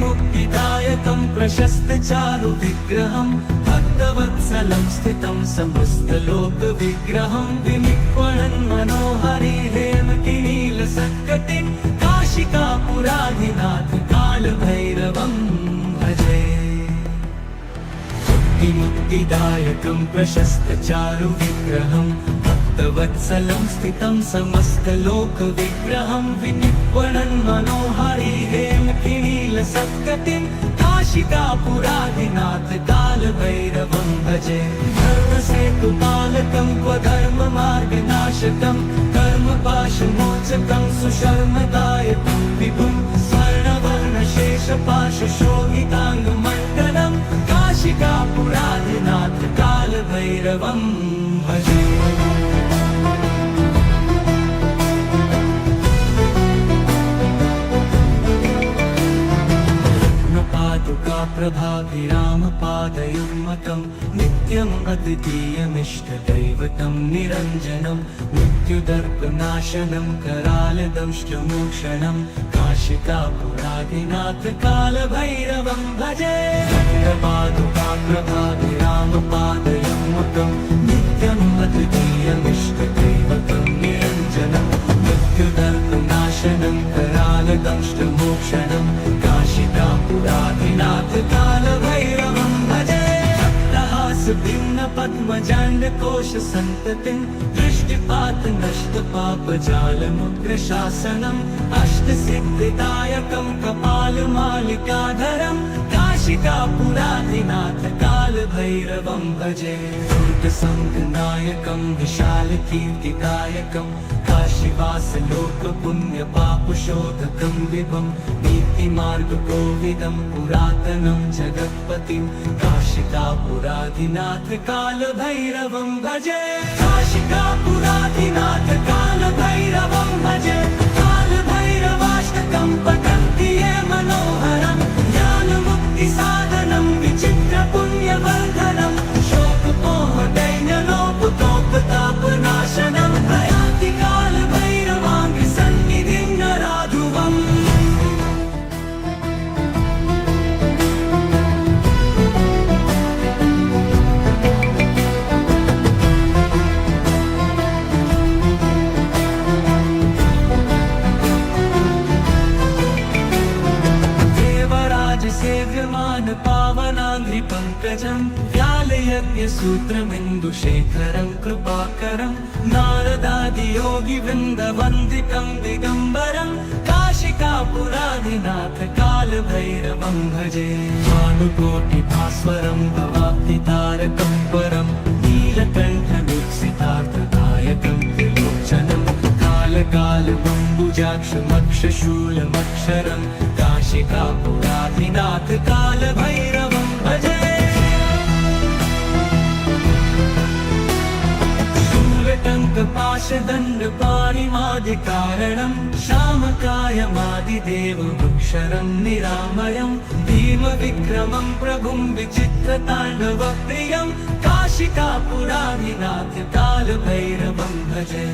मुक्तिदायकं प्रशस्तचारुविग्रहं भक्तवत्सलं स्थितं समस्तलोकविग्रहं विनिक्वणन् मनोहरि हेमकिनीलसत्कटिं काशिकापुराधिनाथ कालभैरवं भजे मुक्तिदायकं प्रशस्तचारुविग्रहं भक्तवत्सलं स्थितं समस्तलोकविग्रहं विनिक्वणन् मनोहरि हेमकिनीलसत्कटिं काशिकापुराधिनाथ कालभैरवं भजे धर्मसेतुपालकं क्वधर्ममार्गनाशकं कर्मपाशमोचकं सुशर्मदायकं विभुं स्वर्णवर्णशेषपाशशोभिताङ्गमण्डलं काशिकापुराधिनाथ कालभैरवं भजे प्रभाभिरामपादयुग्मकं नित्यम् अद्वितीयमिष्टदैवतं निरञ्जनं मृत्युदर्पनाशनं करालदंष्टमोक्षणं काशिकापुराधिनाथ कालभैरवं भजे प्रभाभिरामपादयुग्मकं नित्यम् अद्वितीयमिष्टदैवतं निरञ्जनं मृत्युदर्पनाशनं करालदंष्टमोक्षणं काशिकापुराधिनाथ कालभैरवं भजे भिन्नपद्मजाण्डकोशसन्ततिं दृष्टिपातनष्टपापजालमुग्रशासनम् अष्टसिद्धिदायकं कपालमालिकाधरं काशिकापुराधिनाथ कालभैरवं भजे दुर्गसङ्गनायकं विशालकीर्तिदायकं काशीवासलोकपुण्यपापशोधकं विभं नीतिमार्गकोविदं पुरातनं जगत्पतिं काशिकापुराधिनाथ कालभैरवं भजे काशिकापुराधिनाथ कालभैरवं भजे कालभैरवाष्टकं पठन्ति ये मनोहरं ज्ञानमुक्तिसाधनं विचित्रपुण्यवर्धनं शोकमोहदैन्यलोपतोपतापनाशनं प्रयाति कालभैरवाङ्घ्रिसन्निधिं नराधुवम् पावनाङ्घ्रिपङ्कजं व्यालयज्ञसूत्रमिन्दुशेखरं कृपाकरं नारदादियोगिवृन्दवन्दितं दिगम्बरं काशिकापुराधिनाथ कालभैरवं भजे भानुकोटिभास्वरं भवाब्धितारकं परं नीलकण्ठमीप्सितार्थदायकं त्रिलोचनं कालकालबम्बुजाक्षमक्षशूलमक्षरं काशिकापुराधिनाथ कालभैरवं भजे शूलटङ्कपाशदण्डपाणिमादिकारणं श्यामकायमादिदेवमक्षरं निरामयं भीमविक्रमं प्रभुं विचित्रताण्डवप्रियं काशिकापुराधिनाथ कालभैरवं भजे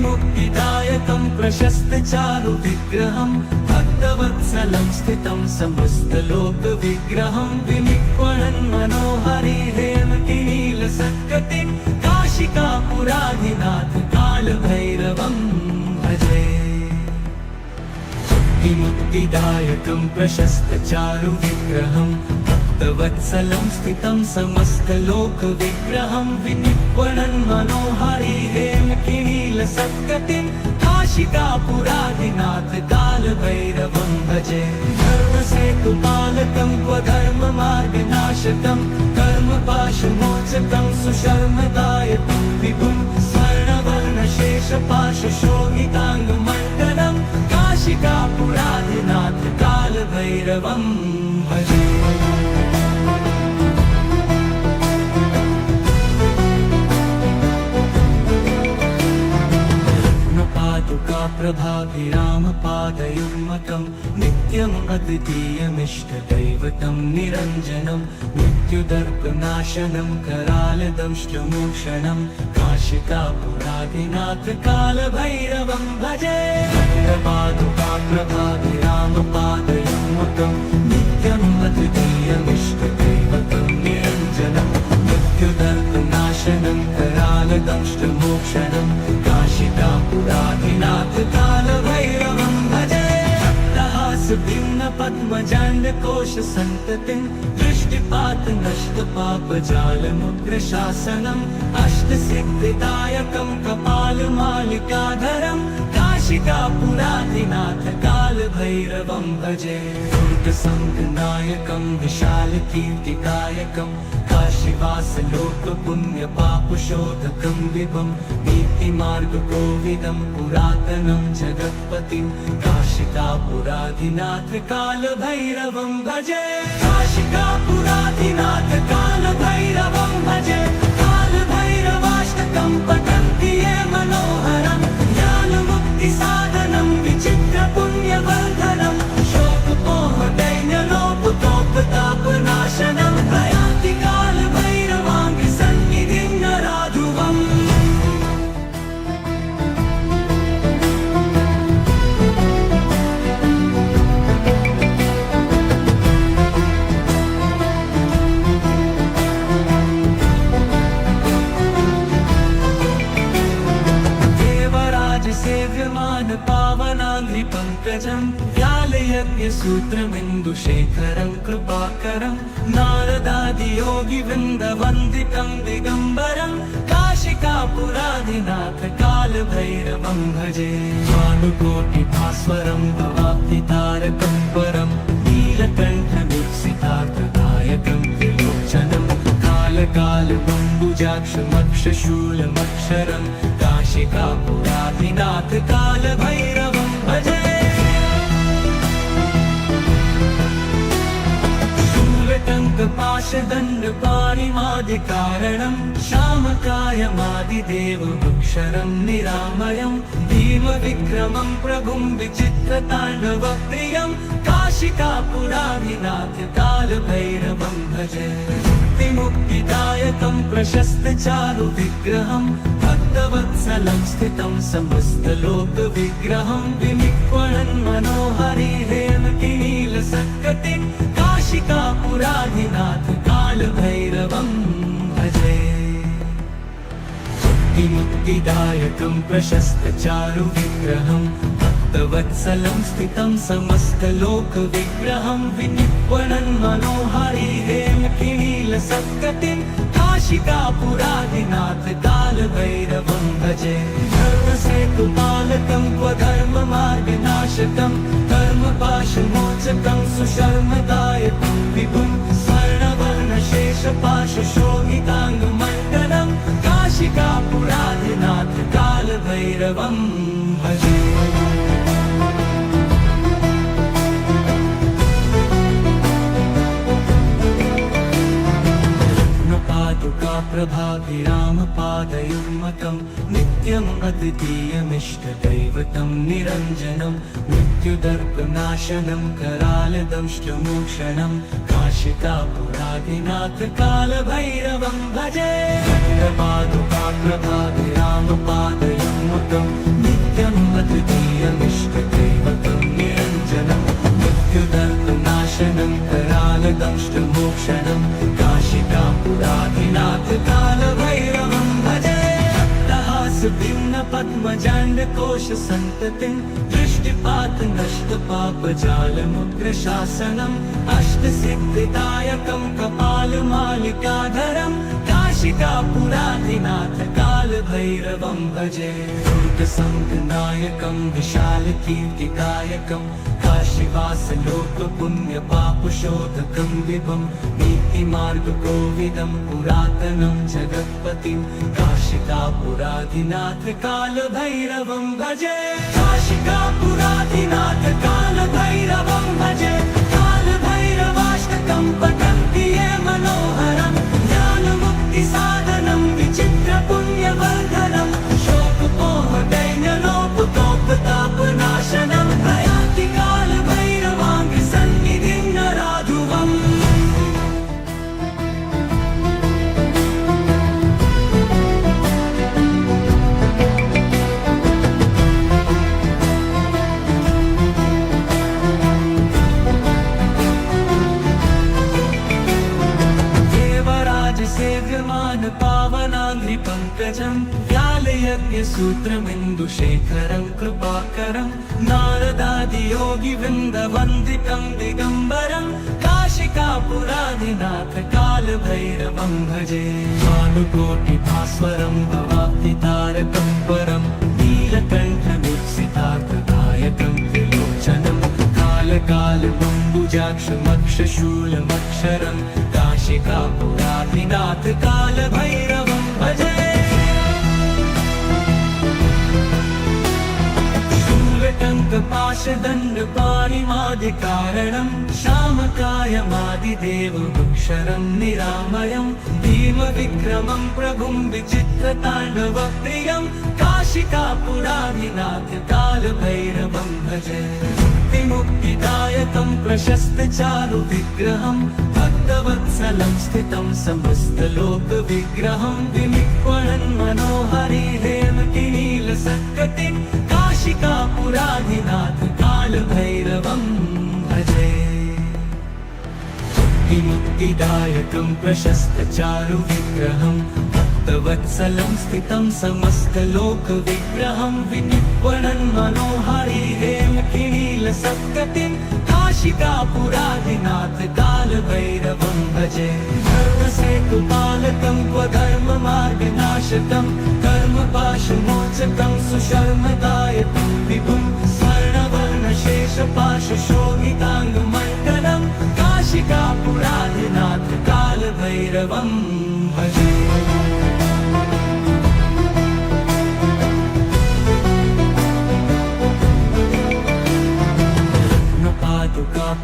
मुक्तिदायकं प्रशस्तचारुविग्रहं भक्तवत्सलं स्थितं समस्तलोकविग्रहं विनिक्वणन् मनोहरि हेमकिनीलसत्कटिं काशिकापुराधिनाथ कालभैरवं भजे मुक्तिदायकं प्रशस्तचारुविग्रहं भक्तवत्सलं स्थितं समस्तलोकविग्रहं विनिक्वणन् मनोहरि हेमकिनीलसत्कटिं काशिकापुराधिनाथ कालभैरवं भजे धर्मसेतुपालकं क्वधर्ममार्गनाशकं कर्मपाशमोचकं सुशर्मदायकं विभुं स्वर्णवर्णशेषपाशशोभिताङ्गमण्डलं काशिकापुराधिनाथ कालभैरवं भजे कालभैरवोत्तुकाप्रभाभिरामपादयुग्मकं नित्यम् अद्वितीयमिष्टदैवतं निरञ्जनं मृत्युदर्पनाशनं करालदंष्टमोक्षणं काशिकापुराधिनाथ कालभैरवं भजे। पादुकाप्रभाभिरामपादयुग्मकं नित्यम् अद्वितीयमिष्टदैवतं निरञ्जनं मृत्युदर्पनाशनं करालदंष्टमोक्षणं काशिकापुराधिनाथ कालभैरवं भजे। भिन्न पद्मजाण्डकोश सन्ततिं दृष्टिपात नष्ट पापजालमुग्रशासनम् अष्टसिद्धिदायकं कपालमालिकाधरं काशिकापुराधिनाथ कालभैरवं भजे। दुर्गसङ्गनायकं विशालकीर्तिकायकं काशीवासलोकपुण्यपापशोधकं विभं नीतिमार्गकोविदं पुरातनं जगत्पतिं काशिकापुराधिनाथ कालभैरवं भजे। काशिकापुराधिनाथ कालभैरवं भजे। कालभैरवाष्टकं पठन्ति ये मनोहरं ज्ञानमुक्तिसाधनं विचित्रपुण्यवर्धनं शोकपोहदैन्यलोपतोपतापनाशनं प्रयाति कालभैरवाङ्घ्रिसन्निधिं नराधुवम्। सेव्यमान पावनाङ्घ्रिपङ्कजं व्यालयज्ञसूत्रमिन्दुशेखरं कृपाकरं नारदादियोगिवृन्दवन्दितं दिगम्बरं काशिकापुराधिनाथ कालभैरवं भजे। भानुकोटिभास्वरं भवाब्धितारकं परं नीलकण्ठवीक्षितार्थदायकं त्रिलोचनं कालकालबम्बुजाक्षमक्षशूलमक्षरं काशिकापुराधिनाथ कालभैरवं भजे। शूलटङ्कपाशदण्डपाणिमादिकारणं श्यामकायमादिदेवमक्षरं निरामयं भीमविक्रमं प्रभुं विचित्रताण्डवप्रियं काशिकापुराधिनाथ कालभैरवं भजे। मुक्तिदायकं प्रशस्तचारुविग्रहं भक्तवत्सलं स्थितं समस्तलोकविग्रहं विनिक्वणन् मनोहरिहेमकिनीलसत्कटिं काशिकापुराधिनाथ कालभैरवं भजे। मुक्तिदायकं प्रशस्तचारुविग्रहं भक्तवत्सलं स्थितं समस्तलोकविग्रहं विनिक्वणन् मनोहरिहेमकिनीलसत्कटिं काशिकापुराधिनाथ कालभैरवं भजे। धर्मसेतुपालकं स्वधर्ममार्गनाशकं कर्मपाशमोचकं सुशर्मदायकं विभुं स्वर्णवर्णशेषपाशशोभिताङ्गमण्डलं काशिकापुराधिनाथ कालभैरवं भजे। पादुकाप्रभाभिरामपादयुग्मकं नित्यम् अद्वितीयमिष्टदैवतं निरञ्जनं मृत्युदर्पनाशनं करालदंष्टमोक्षणं काशिकापुराधिनाथ कालभैरवं भजे। पादुकाप्रभाभिरामपादयुग्मकं नित्यम् अद्वितीयमिष्टदैवतं निरञ्जनं मृत्युदर्पनाशनं करालदंष्टमोक्षणं काशिकापुराधिनाथ कालभैरवं भजे। भिन्न पद्मजाण्डकोश सन्ततिं दृष्टिपात नष्ट पापजालमुग्रशासनम् अष्टसिद्धिदायकं कपालमालिकाधरं काशिकापुराधिनाथ कालभैरवं भजे। दुर्गसङ्गनायकं विशालकीर्तिकायकं काशीवासलोकपुण्यपापशोधकं विभं नीतिमार्गकोविदं पुरातनं जगत्पतिं काशिकापुराधिनाथ कालभैरवं भजे। काशिकापुराधिनाथ कालभैरवं भजे। कालभैरवाष्टकं पठन्ति ये मनोहरं ज्ञानमुक्तिसाधनं विचित्रपुण्यवर्धनं शोकपोहदैन्यलोपतोपताप व्यालयज्ञसूत्रमिन्दुशेखरं कृपाकरं नारदादियोगिवृन्दवन्दितं दिगम्बरं काशिकापुराधिनाथ कालभैरवं भजे भानुकोटिभास्वरं भवाब्धितारकं परं नीलकण्ठमीप्सितार्थदायकं त्रिलोचनं कालकालबम्बुजाक्षमक्षशूलमक्षरं काशिकापुराधिनाथ कालभैरवं भजे शूलटङ्कपाशदण्डपाणिमादिकारणं श्यामकायमादिदेवमक्षरं निरामयं भीमविक्रमं प्रभुं विचित्रताण्डवप्रियं काशिकापुराधिनाथ कालभैरवं भजे मुक्तिदायकं प्रशस्तचारुविग्रहं भक्तवत्सलं स्थितं समस्तलोकविग्रहं विनिक्वणन् मनोहरि हेमकिनीलसत्कटिं काशिकापुराधिनाथ कालभैरवं भजे मुक्तिदायकं प्रशस्तचारुविग्रहं भक्तवत्सलं स्थितं समस्तलोकविग्रहं विनिक्वणन् मनोहरि हेमकिनीलसत्कटिं काशिकापुराधिनाथ कालभैरवं भजे धर्मसेतुपालकं स्वधर्ममार्गनाशकं कर्मपाशमोचकं सुशर्मदायकं विभुं स्वर्णवर्णशेषपाशशोभिताङ्गमण्डलं काशिकापुराधिनाथ कालभैरवं भजे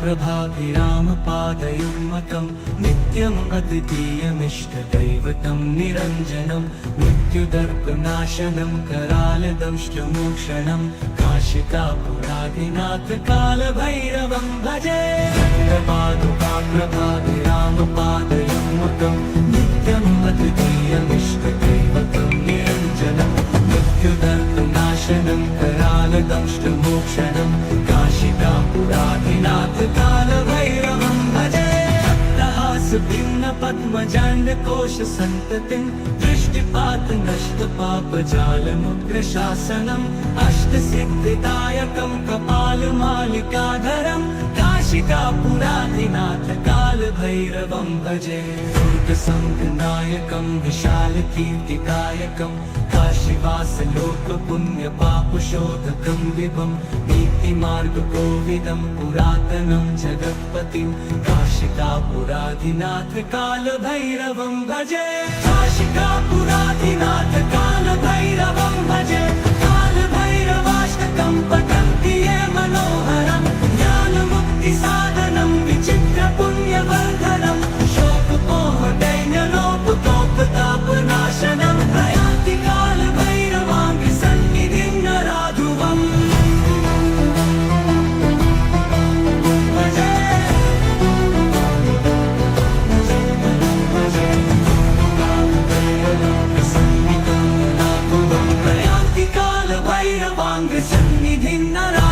प्रभाभिरामपादयुग्मकं नित्यम् अद्वितीयमिष्टदैवतं निरञ्जनं मृत्युदर्पनाशनं करालदंष्टमोक्षणं काशिकापुराधिनाथ कालभैरवं भजे प्रभाभिरामपादयुग्मकं नित्यम् अद्वितीयमिष्टदैवतं निरञ्जनं मृत्युदर्पनाशनं करालदंष्टमोक्षणं काशिकापुराधिनाथ कालभैरवं भजे भिन्नपद्मजाण्डकोशसन्ततिं दृष्टिपातनष्टपापजालमुग्रशासनम् अष्टसिद्धिदायकं कपालमालिकाधरं काशिकापुराधिनाथ कालभैरवं भजे दुर्गसङ्घनायकं विशालकीर्तिदायकं काशीवासलोकपुण्यपापशोधकं विभं नीतिमार्गकोविदं पुरातनं जगत्पतिं काशिकापुराधिनाथ कालभैरवं भजे काशिकापुराधिनाथ कालभैरवं भजे कालभैरवाष्टकं पठन्ति ये मनोहरं ज्ञानमुक्तिसाधनं विचित्रपुण्यवर्धनं शोकमोहदैन्यलोपतोपतापनाशनं प्रयान्ति कालभैरवाङ्घ्रिसन्निधिं नराधुवम् प्रयान्ति कालभैरवाङ्घ्रिसन्निधिं नराधुवम्